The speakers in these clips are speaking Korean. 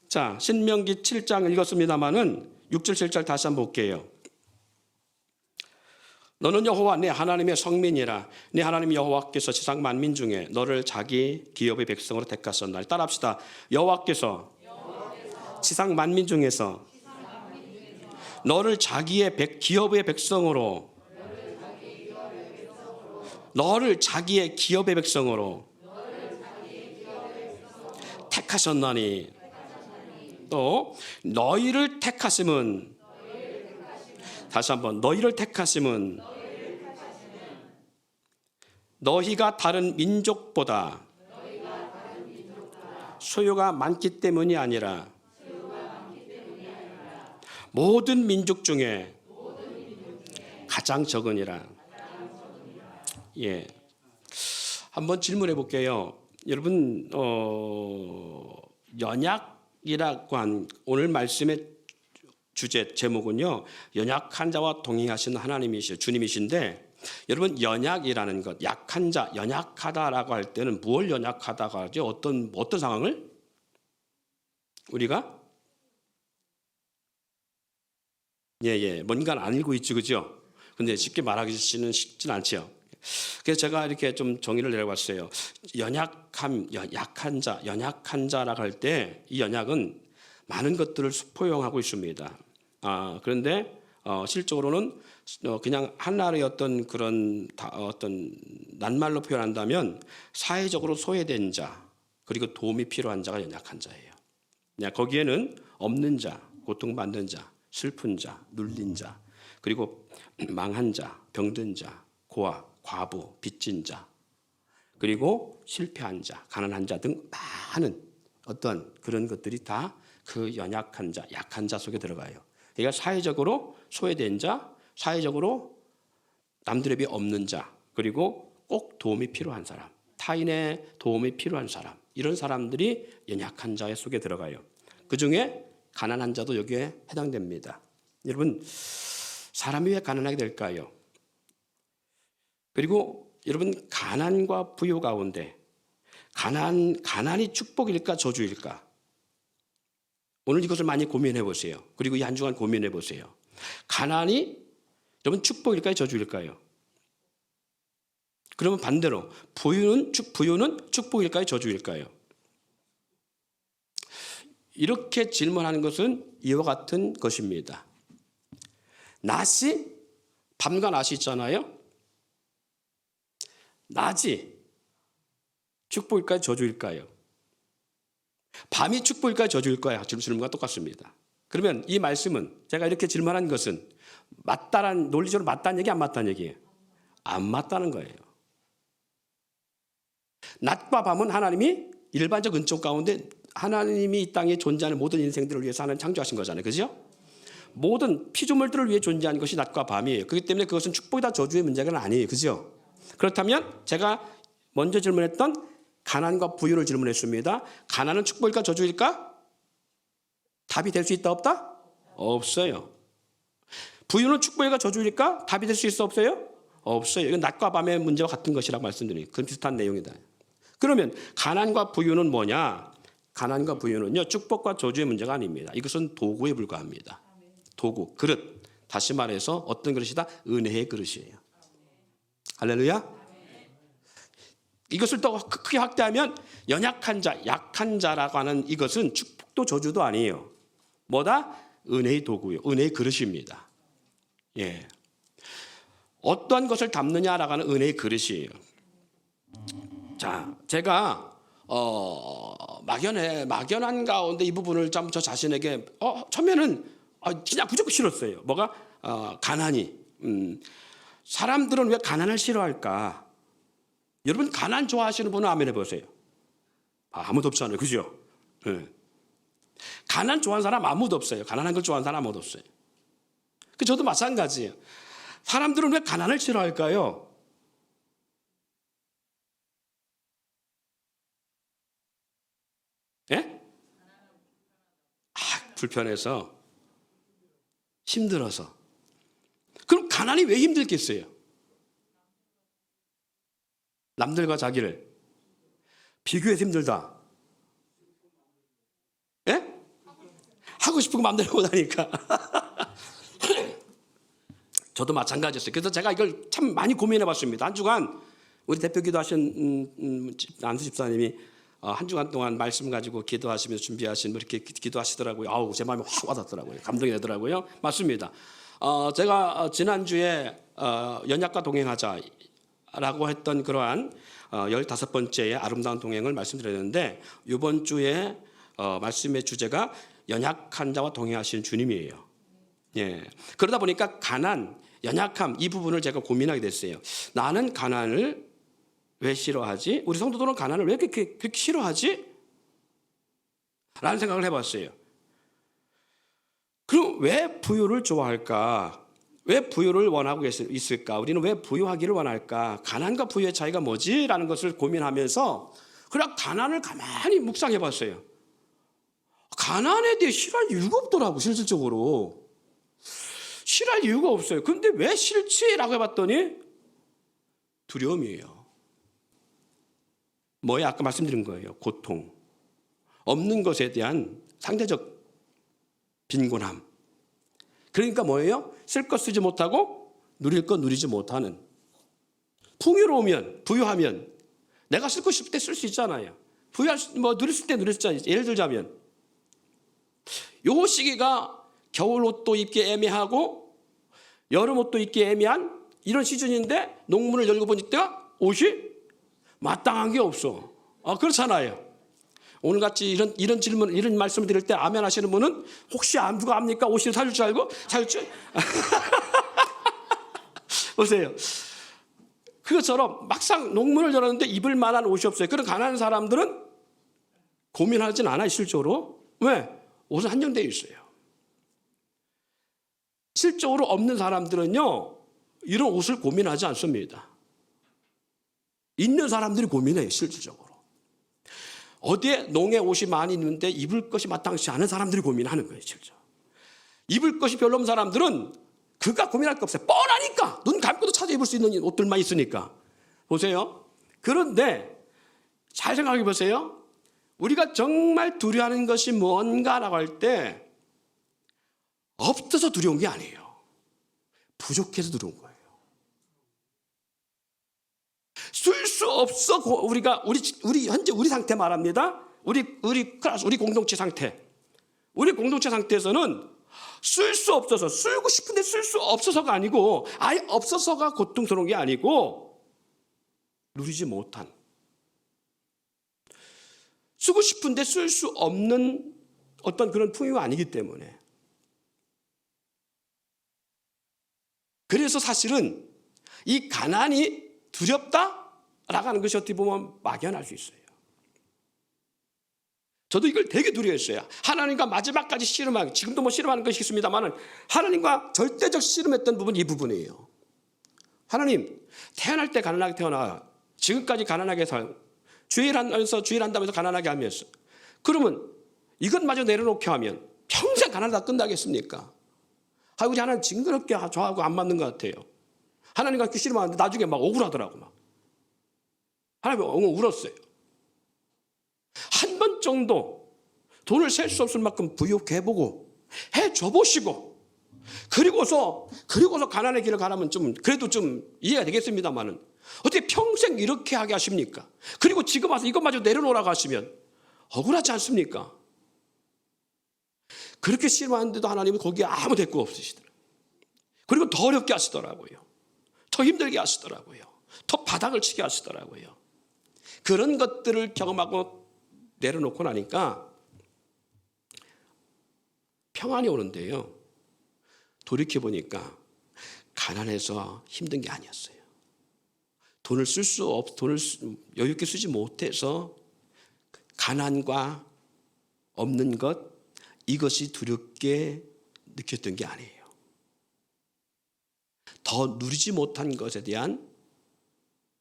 자, 신명기 7장 읽었습니다마는 6절 7절 다시 한번 볼게요. 너는 여호와 내 하나님의 성민이라. 내 하나님 여호와께서 지상 만민 중에 너를 자기 기업의 백성으로 택하셨나니. 따라합시다. 여호와께서 지상 만민 중에서 너를 자기의 기업의 백성으로, 너를 자기의 기업의 백성으로 택하셨나니. 또 너희를 택하심은, 다시 한번, 너희를 택하심은 너희가 다른 민족보다 소유가 많기 때문이 아니라 모든 민족 중에 가장 적으니라. 예. 한번 질문해 볼게요. 여러분, 연약이라고 한 오늘 말씀의 주제 제목은요, 연약한 자와 동행하시는 하나님이시죠. 주님이신데, 여러분, 연약이라는 것, 약한 자, 연약하다라고 할 때는 무엇을 연약하다고 하죠? 어떤 상황을? 우리가? 뭔가를 안 읽고 있죠, 그죠? 근데 쉽게 말하기는 쉽진 않죠. 그래서 제가 이렇게 좀 정의를 내려봤어요. 약한 자, 연약한 자라고 할 때 이 연약은 많은 것들을 포용하고 있습니다. 그런데 실적으로는 그냥 하나의 어떤 그런 어떤 낱말로 표현한다면 사회적으로 소외된 자, 그리고 도움이 필요한 자가 연약한 자예요. 거기에는 없는 자, 고통받는 자, 슬픈 자, 눌린 자, 그리고 망한 자, 병든 자, 고아, 과부, 빚진 자, 그리고 실패한 자, 가난한 자 등 많은 어떤 그런 것들이 다 그 연약한 자, 약한 자 속에 들어가요. 그러니까 사회적으로 소외된 자, 사회적으로 남들에 비해 없는 자, 그리고 꼭 도움이 필요한 사람, 타인의 도움이 필요한 사람, 이런 사람들이 연약한 자의 속에 들어가요. 그중에 가난한 자도 여기에 해당됩니다. 여러분, 사람이 왜 가난하게 될까요? 그리고 여러분, 가난과 부요 가운데 가난이 축복일까 저주일까? 오늘 이것을 많이 고민해 보세요. 그리고 이 한 주간 고민해 보세요. 가난이 여러분 축복일까요 저주일까요? 그러면 반대로 부유는 축복일까요 저주일까요? 이렇게 질문하는 것은 이와 같은 것입니다. 낮이, 밤과 낮이 있잖아요. 낮이 축복일까요 자주일까요? 밤이 축복일까요 저주일까요? 질문과 똑같습니다. 그러면 이 말씀은 제가 이렇게 질문한 것은 맞다란, 논리적으로 맞다는 얘기 안 맞다는 얘기예요? 안 맞다는 거예요. 낮과 밤은 하나님이 일반적 은총 가운데 하나님이 이 땅에 존재하는 모든 인생들을 위해서 하나님 창조하신 거잖아요. 그죠? 모든 피조물들을 위해 존재하는 것이 낮과 밤이에요. 그렇기 때문에 그것은 축복이다 저주의 문제가 아니에요. 그죠? 그렇다면 제가 먼저 질문했던 가난과 부유를 질문했습니다. 가난은 축복일까 저주일까? 답이 될 수 있다 없다? 없어요. 부유는 축복일까 저주일까? 답이 될 수 있어 없어요? 없어요. 이건 낮과 밤의 문제와 같은 것이라고 말씀드립니다. 그런 비슷한 내용이다. 그러면 가난과 부유는 뭐냐? 가난과 부유는요, 축복과 저주의 문제가 아닙니다. 이것은 도구에 불과합니다. 도구, 그릇. 다시 말해서 어떤 그릇이다? 은혜의 그릇이에요. 할렐루야. 이것을 더 크게 확대하면 연약한 자, 약한 자라고 하는 이것은 축복도 저주도 아니에요. 뭐다? 은혜의 도구요. 은혜의 그릇입니다. 예. 어떠한 것을 담느냐라고 하는 은혜의 그릇이에요. 자, 제가 막연한 가운데 이 부분을 좀 저 자신에게 처음에는 그냥 무조건 싫었어요. 뭐가? 가난이. 사람들은 왜 가난을 싫어할까? 여러분 가난 좋아하시는 분은 아멘 해보세요. 아무도 없잖아요. 그죠? 네. 가난 좋아하는 사람 아무도 없어요. 가난한 걸 좋아하는 사람 아무도 없어요. 저도 마찬가지예요. 사람들은 왜 가난을 싫어할까요? 예? 불편해서, 힘들어서. 그럼 가난이 왜 힘들겠어요? 남들과 자기를 비교해서 힘들다. 예? 하고 싶은 거 마음대로 못하니까. 저도 마찬가지였어요. 그래서 제가 이걸 참 많이 고민해봤습니다. 한 주간 우리 대표 기도하신 안수 집사님이 한 주간 동안 말씀 가지고 기도하시면서 준비하신 이렇게 기도하시더라고요. 아우, 제 마음이 확 와닿더라고요. 감동이 되더라고요. 맞습니다. 제가 지난주에 연약과 동행하자라고 했던 그러한 15번째의 아름다운 동행을 말씀드렸는데, 이번 주에 말씀의 주제가 연약한 자와 동행하시는 주님이에요. 예. 그러다 보니까 가난, 연약함 이 부분을 제가 고민하게 됐어요. 나는 가난을 왜 싫어하지? 우리 성도들은 가난을 왜 그렇게 싫어하지? 라는 생각을 해봤어요. 그럼 왜 부유를 좋아할까? 왜 부유를 원하고 있을까? 우리는 왜 부유하기를 원할까? 가난과 부유의 차이가 뭐지? 라는 것을 고민하면서 그냥 가난을 가만히 묵상해봤어요. 가난에 대해 싫어할 이유가 없더라고, 실질적으로. 싫어할 이유가 없어요. 근데 왜 싫지라고 해봤더니 두려움이에요. 뭐야? 아까 말씀드린 거예요. 고통. 없는 것에 대한 상대적 빈곤함. 그러니까 뭐예요? 쓸 것 쓰지 못하고 누릴 것 누리지 못하는. 풍요로우면, 부유하면 내가 쓸 거 싶을 때 쓸 수 있잖아요. 누릴 때 누릴 수 있잖아요. 예를 들자면 요 시기가 겨울 옷도 입기 애매하고 여름 옷도 입기 애매한 이런 시즌인데 농문을 열고 보니까 옷이 마땅한 게 없어. 그렇잖아요. 오늘같이 이런 질문, 이런 말씀을 드릴 때 아멘 하시는 분은 혹시 누가 압니까? 옷을 사줄 줄 알고? 사줄 줄? 보세요. 그것처럼 막상 농문을 열었는데 입을 만한 옷이 없어요. 그런 가난한 사람들은 고민하진 않아요, 실적으로. 왜? 옷은 한정되어 있어요. 실적으로 없는 사람들은요, 이런 옷을 고민하지 않습니다. 있는 사람들이 고민해요, 실질적으로. 어디에 농에 옷이 많이 있는데 입을 것이 마땅치 않은 사람들이 고민하는 거예요, 실질적으로. 입을 것이 별로 없는 사람들은 그가 고민할 거 없어요. 뻔하니까. 눈 감고도 찾아 입을 수 있는 옷들만 있으니까. 보세요. 그런데 잘 생각해 보세요. 우리가 정말 두려워하는 것이 뭔가라고 할 때 없어서 두려운 게 아니에요. 부족해서 두려운 거예요. 쓸 수 없어. 우리 현재 우리 상태 말합니다. 우리 클래스, 우리 공동체 상태. 우리 공동체 상태에서는 쓸 수 없어서, 쓰고 싶은데 쓸 수 없어서가 아니고, 아예 없어서가 고통스러운 게 아니고, 누리지 못한, 쓰고 싶은데 쓸 수 없는 어떤 그런 풍요가 아니기 때문에. 그래서 사실은 이 가난이 두렵다라고 하는 것이 어떻게 보면 막연할 수 있어요. 저도 이걸 되게 두려워했어요. 하나님과 마지막까지 씨름하고, 지금도 뭐 씨름하는 것이 있습니다만 하나님과 절대적 씨름했던 부분이 이 부분이에요. 하나님, 태어날 때 가난하게 태어나 지금까지 가난하게 살, 주일한다면서 가난하게 하면서, 그러면 이것마저 내려놓게 하면 평생 가난하다 끝나겠습니까? 우리 하나님 징그럽게 저하고 안 맞는 것 같아요. 하나님과 이렇게 씨름하는데 나중에 막 억울하더라고. 하나님 울었어요. 한 번 정도 돈을 셀 수 없을 만큼 부유해보고 해줘보시고 그리고서 가난의 길을 가라면 그래도 좀 이해가 되겠습니다만은 어떻게 평생 이렇게 하게 하십니까? 그리고 지금 와서 이것마저 내려놓으라고 하시면 억울하지 않습니까? 그렇게 씨름하는데도 하나님은 거기에 아무 대꾸 없으시더라고요. 그리고 더 어렵게 하시더라고요. 더 힘들게 하시더라고요. 더 바닥을 치게 하시더라고요. 그런 것들을 경험하고 내려놓고 나니까 평안이 오는데요. 돌이켜보니까 가난해서 힘든 게 아니었어요. 돈을 여유 있게 쓰지 못해서 가난과 없는 것, 이것이 두렵게 느꼈던 게 아니에요. 더 누리지 못한 것에 대한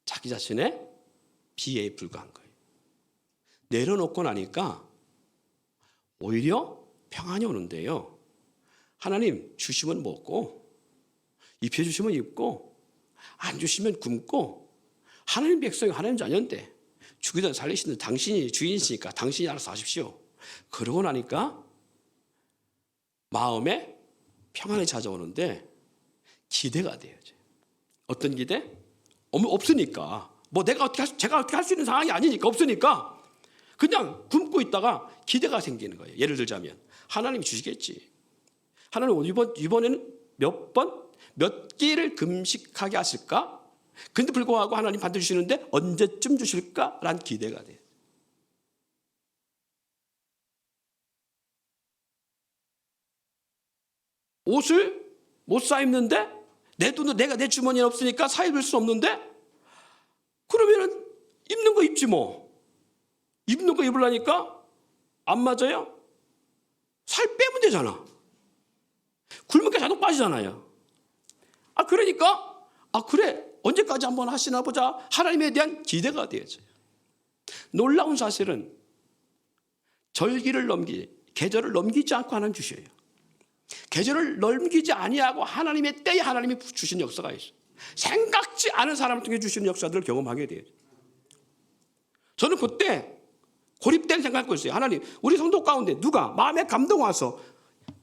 자기 자신의 비애에 불과한 거예요. 내려놓고 나니까 오히려 평안이 오는데요. 하나님 주시면 먹고, 입혀주시면 입고, 안 주시면 굶고, 하나님 백성이 하나님 자녀인데 죽이든 살리시든 당신이 주인이시니까 당신이 알아서 하십시오. 그러고 나니까 마음에 평안이 찾아오는데 기대가 돼요. 어떤 기대? 없으니까. 뭐 제가 어떻게 할 수 있는 상황이 아니니까, 없으니까 그냥 굶고 있다가 기대가 생기는 거예요. 예를 들자면 하나님이 주시겠지. 하나님 이번에는 몇 끼를 금식하게 하실까? 근데 불구하고 하나님 반드시 주시는데 언제쯤 주실까라는 기대가 돼요. 옷을 못 사 입는데 내 돈도 내 주머니에 없으니까 사 입을 수 없는데 그러면은 입는 거 입지 뭐. 입는 거 입으려니까 안 맞아요? 살 빼면 되잖아. 굶으니까 자동 빠지잖아요. 그러니까 그래 언제까지 한번 하시나 보자. 하나님에 대한 기대가 되어져요. 놀라운 사실은 계절을 넘기지 않고 하나님 주셔요. 계절을 넘기지 아니하고 하나님의 때에 하나님이 주신 역사가 있어요. 생각지 않은 사람을 통해 주시는 역사들을 경험하게 돼요. 저는 그때 고립된 생각을 했어요. 하나님, 우리 성도 가운데 누가 마음에 감동 와서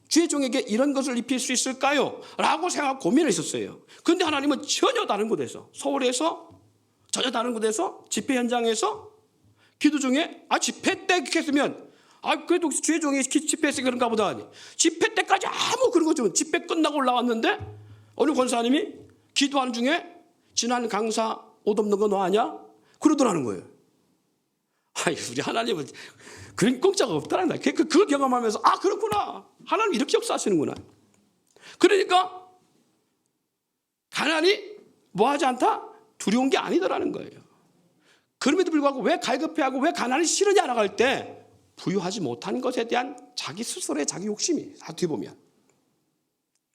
주의 종에게 이런 것을 입힐 수 있을까요? 라고 생각하고 고민을 했었어요. 그런데 하나님은 전혀 다른 곳에서, 서울에서 전혀 다른 곳에서 집회 현장에서 기도 중에 집회 때 이렇게 했으면 그래도 주의 종이 집회에서 그런가 보다 하니 집회 때까지 아무 그런 거 좀 집회 끝나고 올라왔는데 어느 권사님이 기도하는 중에 지난 강사 옷 없는 거 너 아냐? 그러더라는 거예요. 우리 하나님은 그런 공짜가 없다는 거야. 그걸 경험하면서 그렇구나. 하나님 이렇게 역사하시는구나. 그러니까 가난이 뭐하지 않다? 두려운 게 아니더라는 거예요. 그럼에도 불구하고 왜 갈급해하고 왜 가난이 싫으냐라고 할 때 부유하지 못한 것에 대한 자기 스스로의 자기 욕심이 어떻게 보면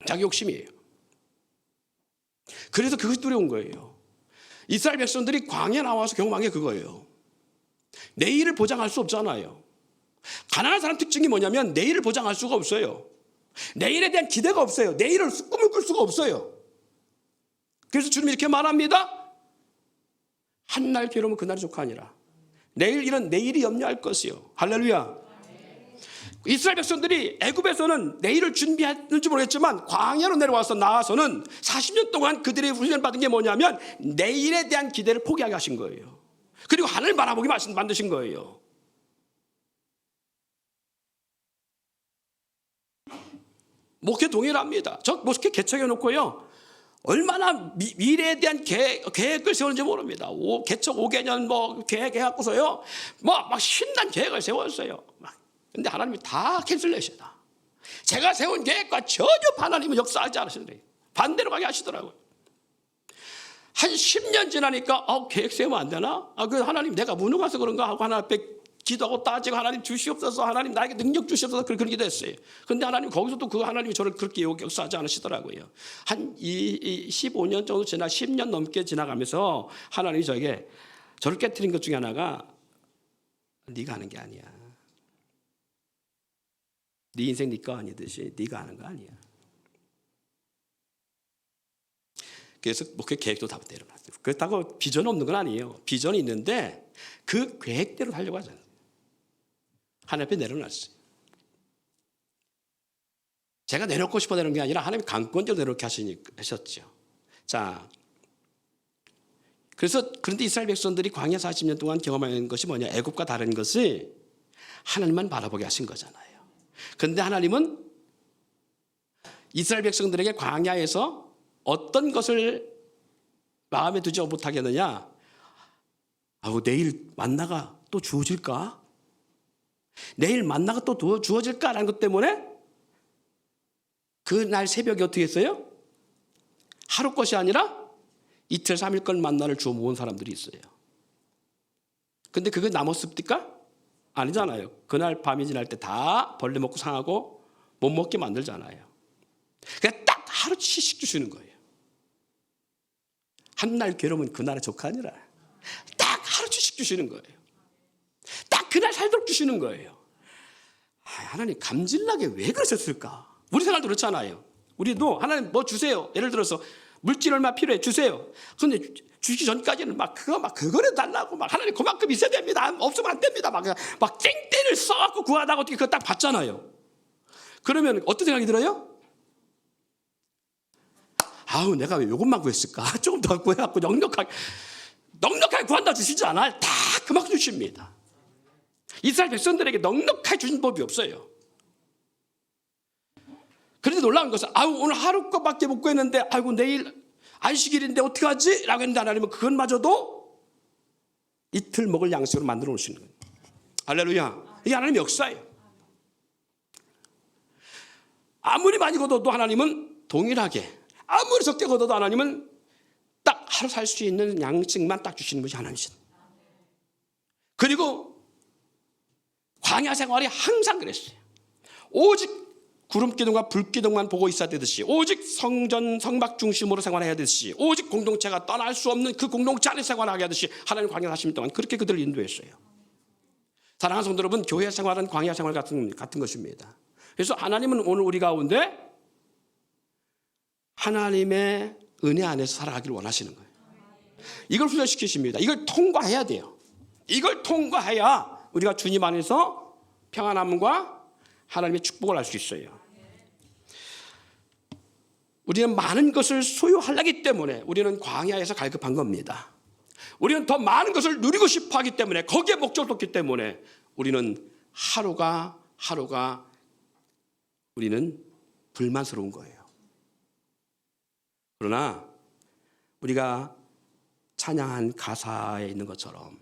자기 욕심이에요. 그래서 그것이 두려운 거예요. 이스라엘 백성들이 광야에 나와서 경험한 게 그거예요. 내일을 보장할 수 없잖아요. 가난한 사람 특징이 뭐냐면 내일을 보장할 수가 없어요. 내일에 대한 기대가 없어요. 내일을 꿈을 꿀 수가 없어요. 그래서 주님이 이렇게 말합니다. 한날 괴로우면 그날이 족하니라. 내일 일은 내일이 염려할 것이요. 할렐루야. 이스라엘 백성들이 애굽에서는 내일을 준비했는지 모르겠지만 광야로 내려와서 나와서는 40년 동안 그들이 훈련받은 게 뭐냐면 내일에 대한 기대를 포기하게 하신 거예요. 그리고 하늘 바라보게 만드신 거예요. 목회 동일합니다. 저 목회 개척해 놓고요. 얼마나 미래에 대한 계획을 세우는지 모릅니다. 개척 5개년 계획해갖고서요. 막 신난 계획을 세웠어요. 근데 하나님이 다 캔슬레이션이다. 제가 세운 계획과 전혀 하나님은 역사하지 않으시더래요. 반대로 가게 하시더라고요. 한 10년 지나니까 계획 세우면 안 되나? 그 하나님 내가 무능해서 그런가 하고 하나님 앞에 기도하고 따지고 하나님 주시옵소서, 하나님 나에게 능력 주시옵소서 그렇게 기도했어요. 그런데 하나님 거기서도 그 하나님이 저를 그렇게 역사하지 않으시더라고요. 한 15년 정도 10년 넘게 지나가면서 하나님이 저에게 저를 깨트린 것 중에 하나가 네가 하는 게 아니야. 네 인생 네 거 아니듯이 네가 하는 거 아니야. 그래서 목회 계획도 다 내려놨어요. 그렇다고 비전 없는 건 아니에요. 비전이 있는데 그 계획대로 하려고 하잖아요. 하나님 앞에 내려놨어요. 제가 내놓고 싶어 되는 게 아니라 하나님이 강권적으로 내놓게 하셨죠. 자, 그런데 이스라엘 백성들이 광야 40년 동안 경험하는 것이 뭐냐? 애굽과 다른 것이 하나님만 바라보게 하신 거잖아요. 그런데 하나님은 이스라엘 백성들에게 광야에서 어떤 것을 마음에 두지 못하겠느냐? 내일 만나가 또 주어질까? 내일 만나가 또 주어질까라는 것 때문에 그날 새벽에 어떻게 했어요? 하루 것이 아니라 이틀 3일 건 만나를 주워 모은 사람들이 있어요. 근데 그게 남았습니까? 아니잖아요. 그날 밤이 지날 때 다 벌레 먹고 상하고 못 먹게 만들잖아요. 그러니까 딱 하루씩 주시는 거예요. 한날 괴로우면 그날의 족하니라. 딱 하루씩 주시는 거예요. 딱 그날 살도록 주시는 거예요. 하나님 감질나게 왜 그러셨을까? 우리 생활도 그렇잖아요. 우리도 하나님 뭐 주세요. 예를 들어서 물질 얼마 필요해 주세요. 그런데 주시기 전까지는 그거를 달라고 하나님 그만큼 있어야 됩니다. 없으면 안 됩니다. 막 땡땡을 써갖고 구하다가 어떻게 그거 딱 받잖아요. 그러면 어떤 생각이 들어요? 아우, 내가 왜 이것만 구했을까? 조금 더 구해갖고 넉넉하게 구한다 주시지 않아요. 다 그만큼 주십니다. 이스라엘 백성들에게 넉넉하게 주신 법이 없어요. 그런데 놀라운 것은 아우, 오늘 하루 것밖에 못 구했는데 아이고, 내일 안식일인데 어떡하지? 라고 했는데 하나님은 그것마저도 이틀 먹을 양식으로 만들어 놓으시는 거예요. 할렐루야. 이게 하나님의 역사예요. 아무리 많이 거둬도 하나님은 동일하게, 아무리 적게 거둬도 하나님은 딱 하루 살 수 있는 양식만 딱 주시는 것이 하나님이신. 그리고 광야 생활이 항상 그랬어요. 오직 구름 기둥과 불 기둥만 보고 있어야 되듯이, 오직 성전 성막 중심으로 생활해야 되듯이, 오직 공동체가 떠날 수 없는 그 공동체 안에 생활하게 하듯이 하나님 광야 40년 동안 그렇게 그들을 인도했어요. 사랑하는 성도 여러분, 교회 생활은 광야 생활 같은 것입니다. 그래서 하나님은 오늘 우리 가운데 하나님의 은혜 안에서 살아가기를 원하시는 거예요. 이걸 훈련시키십니다. 이걸 통과해야 돼요. 이걸 통과해야 우리가 주님 안에서 평안함과 하나님의 축복을 알 수 있어요. 우리는 많은 것을 소유하려기 때문에 우리는 광야에서 갈급한 겁니다. 우리는 더 많은 것을 누리고 싶어 하기 때문에, 거기에 목적을 뒀기 때문에 우리는 하루가 우리는 불만스러운 거예요. 그러나 우리가 찬양한 가사에 있는 것처럼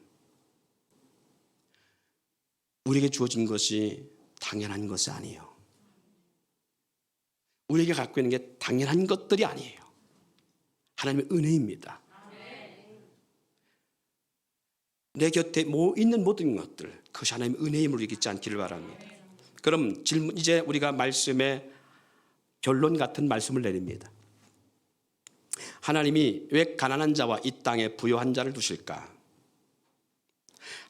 우리에게 주어진 것이 당연한 것이 아니에요. 우리에게 갖고 있는 게 당연한 것들이 아니에요. 하나님의 은혜입니다. 내 곁에 있는 모든 것들, 그것이 하나님의 은혜임을 잊지 않기를 바랍니다. 그럼 이제 우리가 말씀의 결론 같은 말씀을 내립니다. 하나님이 왜 가난한 자와 이 땅에 부유한 자를 두실까?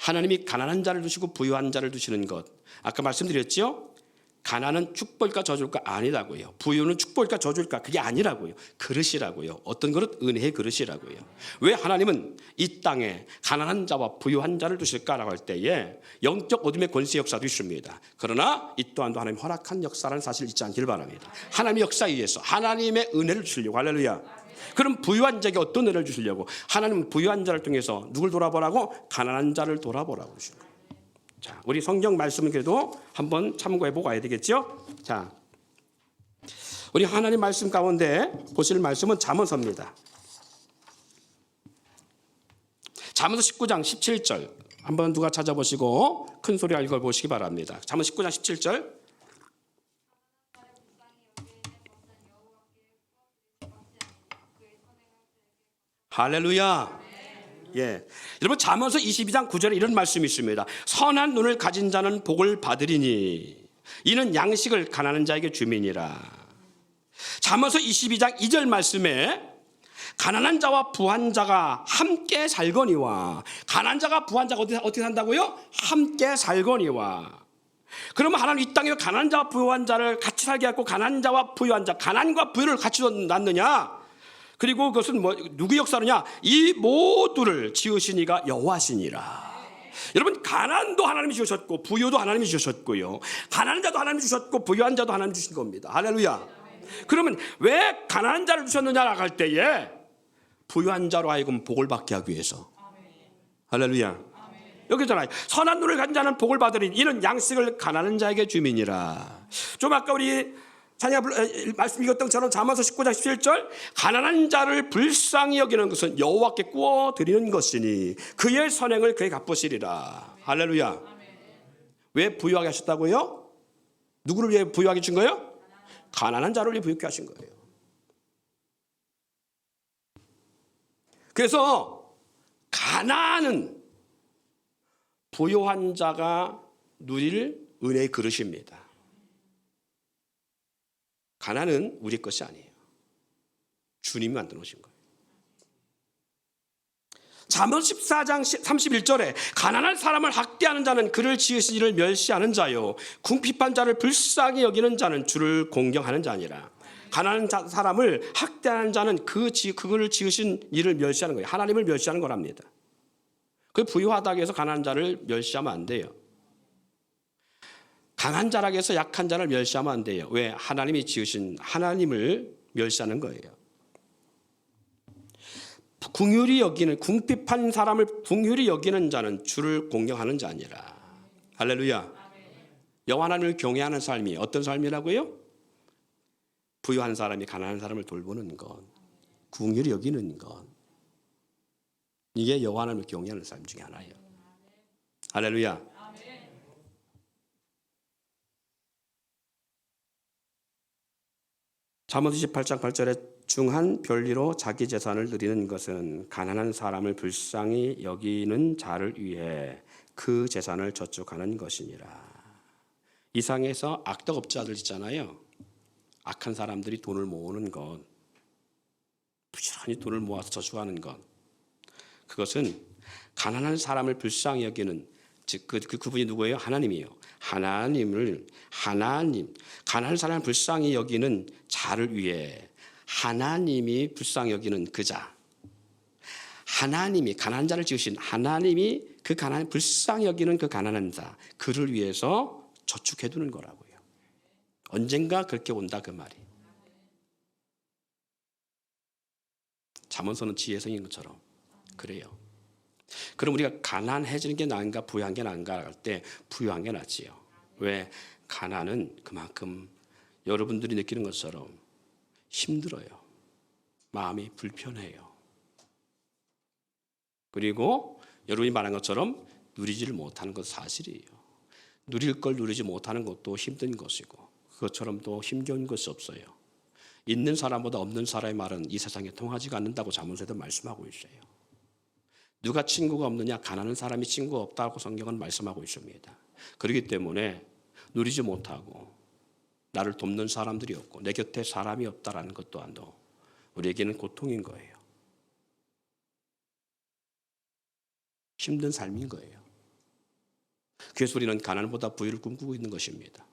하나님이 가난한 자를 두시고 부유한 자를 두시는 것, 아까 말씀드렸죠? 가난은 축복일까 저주일까? 아니라고요. 부유는 축복일까 저주일까? 그게 아니라고요. 그릇이라고요. 어떤 그릇? 은혜의 그릇이라고요. 왜 하나님은 이 땅에 가난한 자와 부유한 자를 두실까라고 할 때에 영적 어둠의 권세 역사도 있습니다. 그러나 이 또한도 하나님 허락한 역사라는 사실을 잊지 않기를 바랍니다. 하나님의 역사에 의해서 하나님의 은혜를 주시려고. 할렐루야. 그럼 부유한 자에게 어떤 은혜를 주시려고? 하나님은 부유한 자를 통해서 누굴 돌아보라고? 가난한 자를 돌아보라고 하시는 거예요. 자, 우리 성경 말씀은 그래도 한번 참고해보고 와야 되겠죠? 자, 우리 하나님 말씀 가운데 보실 말씀은 잠언서입니다. 잠언서 19장 17절 한번 누가 찾아보시고 큰 소리로 읽어보시기 바랍니다. 잠언 19장 17절. 할렐루야. 예. 여러분, 잠언서 22장 9절에 이런 말씀이 있습니다. 선한 눈을 가진 자는 복을 받으리니 이는 양식을 가난한 자에게 주민이라. 잠언서 22장 2절 말씀에 가난한 자와 부한 자가 함께 살거니와, 가난한 자가 부한 자가 어떻게 산다고요? 함께 살거니와. 그러면 하나님 이 땅에 가난한 자와 부한 자를 같이 살게 하고 가난한 자와 부유한 자, 가난과 부유를 같이 놨느냐? 그리고 그것은 누구 역사느냐? 이 모두를 지으신 이가 여호와시니라. 여러분, 가난도 하나님이 주셨고 부유도 하나님이 주셨고요, 가난한 자도 하나님이 주셨고 부유한 자도 하나님이 주신 겁니다. 할렐루야. 그러면 왜 가난한 자를 주셨느냐라고 할 때에 부유한 자로 하여금 복을 받게 하기 위해서. 할렐루야. 여기잖아요. 선한 눈을 가진 자는 복을 받으리니 이는 양식을 가난한 자에게 주민이라. 좀 아까 우리 자녀 말씀 읽었던 것처럼 잠언서 19장 17절, 가난한 자를 불쌍히 여기는 것은 여호와께 구워 드리는 것이니 그의 선행을 그에 갚으시리라. 할렐루야. 왜 부유하게 하셨다고요? 누구를 위해 부유하게 준 거예요? 가난한 자를 위해 부유하게 하신 거예요. 그래서 가난은 부유한 자가 누릴 은혜의 그릇입니다. 가난은 우리 것이 아니에요. 주님이 만들어 놓으신 거예요. 잠언 14장 31절에 가난한 사람을 학대하는 자는 그를 지으신 이를 멸시하는 자요, 궁핍한 자를 불쌍히 여기는 자는 주를 공경하는 자니라. 가난한 사람을 학대하는 자는 그를 지으신 이를 멸시하는 거예요. 하나님을 멸시하는 거랍니다. 그 부유하다고 해서 가난한 자를 멸시하면 안 돼요. 강한 자라고 해서 약한 자를 멸시하면 안 돼요. 왜? 하나님이 지으신 하나님을 멸시하는 거예요. 궁휼히 여기는, 궁핍한 사람을 궁휼히 여기는 자는 주를 공경하는 자니라. 할렐루야. 여호와 하나님을 경외하는 삶이 어떤 삶이라고요? 부유한 사람이 가난한 사람을 돌보는 것, 궁휼히 여기는 것, 이게 여호와 하나님을 경외하는 삶 중에 하나예요. 할렐루야. 잠언 28장 8절에 중한 별리로 자기 재산을 누리는 것은 가난한 사람을 불쌍히 여기는 자를 위해 그 재산을 저축하는 것이니라. 이 상에서 악덕업자들 있잖아요. 악한 사람들이 돈을 모으는 것, 부지런히 돈을 모아서 저축하는 것, 그것은 가난한 사람을 불쌍히 여기는, 즉 그분이 누구예요? 하나님이에요. 가난한 사람을 불쌍히 여기는 자를 위해, 하나님이 불쌍히 여기는 그 자, 하나님이 가난한 자를 지으신 하나님이 그 가난 불쌍히 여기는 그 가난한 자, 그를 위해서 저축해 두는 거라고요. 언젠가 그렇게 온다 그 말이. 잠언서는 지혜성인 것처럼 그래요. 그럼 우리가 가난해지는 게 나은가 부유한 게 나은가 할 때 부유한 게 낫지요. 왜? 가난은 그만큼 여러분들이 느끼는 것처럼 힘들어요. 마음이 불편해요. 그리고 여러분이 말한 것처럼 누리지를 못하는 것 사실이에요. 누릴 걸 누리지 못하는 것도 힘든 것이고 그것처럼 또 힘겨운 것이 없어요. 있는 사람보다 없는 사람의 말은 이 세상에 통하지가 않는다고 잠언서에도 말씀하고 있어요. 누가 친구가 없느냐? 가난한 사람이 친구가 없다고 성경은 말씀하고 있습니다. 그렇기 때문에 누리지 못하고 나를 돕는 사람들이 없고 내 곁에 사람이 없다라는 것 또한도 우리에게는 고통인 거예요. 힘든 삶인 거예요. 그래서 우리는 가난보다 부유를 꿈꾸고 있는 것입니다.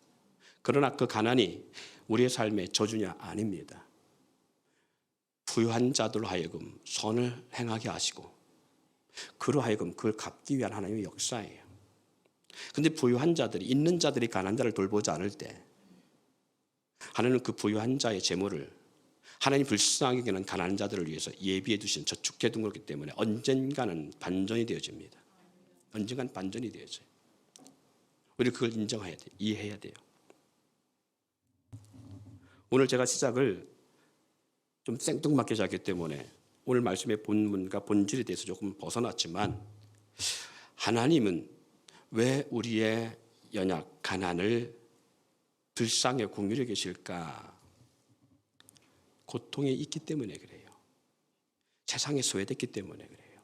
그러나 그 가난이 우리의 삶의 저주냐? 아닙니다. 부유한 자들로 하여금 선을 행하게 하시고 그로 하여금 그걸 갚기 위한 하나님의 역사예요. 그런데 부유한 자들이, 있는 자들이 가난한 자를 돌보지 않을 때 하나님은 그 부유한 자의 재물을 하나님 불쌍하게 여기는 가난한 자들을 위해서 예비해 두신, 저축해 둔 거기 때문에 언젠가는 반전이 되어집니다. 언젠가는 반전이 되어져요. 우리 그걸 인정해야 돼요. 이해해야 돼요. 오늘 제가 시작을 좀 생뚱맞게 하기 때문에 오늘 말씀의 본문과 본질에 대해서 조금 벗어났지만 하나님은 왜 우리의 연약, 가난을 불쌍히 긍휼히 여기실까? 고통이 있기 때문에 그래요. 세상에 소외됐기 때문에 그래요.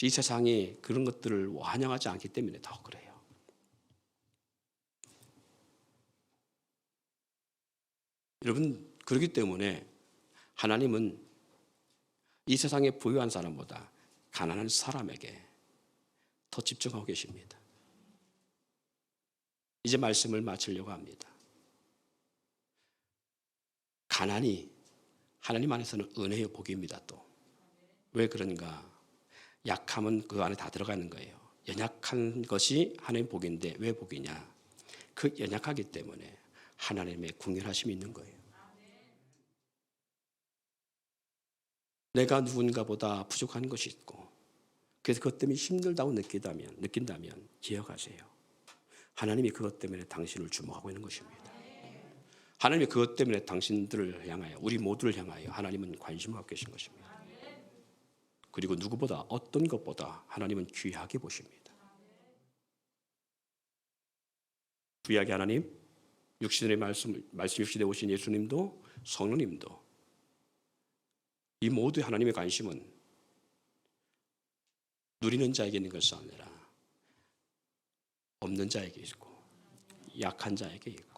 이 세상이 그런 것들을 환영하지 않기 때문에 더 그래요. 여러분, 그렇기 때문에 하나님은 이 세상에 부유한 사람보다 가난한 사람에게 더 집중하고 계십니다. 이제 말씀을 마치려고 합니다. 가난이 하나님 안에서는 은혜의 복입니다. 또 왜 그런가? 약함은 그 안에 다 들어가 있는 거예요. 연약한 것이 하나님의 복인데 왜 복이냐? 그 연약하기 때문에 하나님의 궁휼하심이 있는 거예요. 내가 누군가보다 부족한 것이 있고 그래서 그것 때문에 힘들다고 느낀다면 기억하세요. 하나님이 그것 때문에 당신을 주목하고 있는 것입니다. 하나님이 그것 때문에 당신들을 향하여, 우리 모두를 향하여 하나님은 관심을 갖고 계신 것입니다. 그리고 누구보다 어떤 것보다 하나님은 귀하게 보십니다. 귀하게 하나님, 육신의 말씀 육신에 오신 예수님도 성령님도 이 모두의 하나님의 관심은 누리는 자에게 있는 것이 아니라 없는 자에게 있고 약한 자에게 있고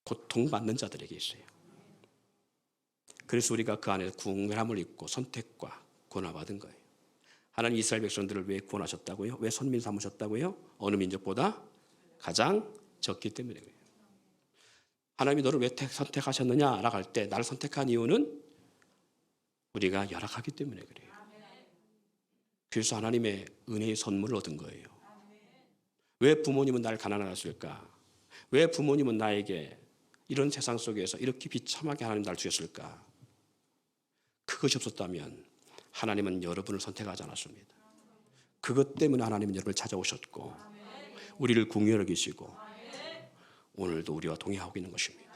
고통받는 자들에게 있어요. 그래서 우리가 그 안에 궁휼함을 입고 선택과 구원받은 거예요. 하나님 이스라엘 백성들을 왜 구원하셨다고요? 왜 선민 삼으셨다고요? 어느 민족보다 가장 적기 때문에 그래요. 하나님이 너를 왜 선택하셨느냐라고 할 때 나를 선택한 이유는 우리가 열악하기 때문에 그래요. 그래서 하나님의 은혜의 선물을 얻은 거예요. 왜 부모님은 나를 가난하게 했을까? 왜 부모님은 나에게 이런 세상 속에서 이렇게 비참하게 하나님 나를 주셨을까? 그것이 없었다면 하나님은 여러분을 선택하지 않았습니다. 그것 때문에 하나님은 여러분을 찾아오셨고 우리를 궁히 여기시고 오늘도 우리와 동행하고 있는 것입니다.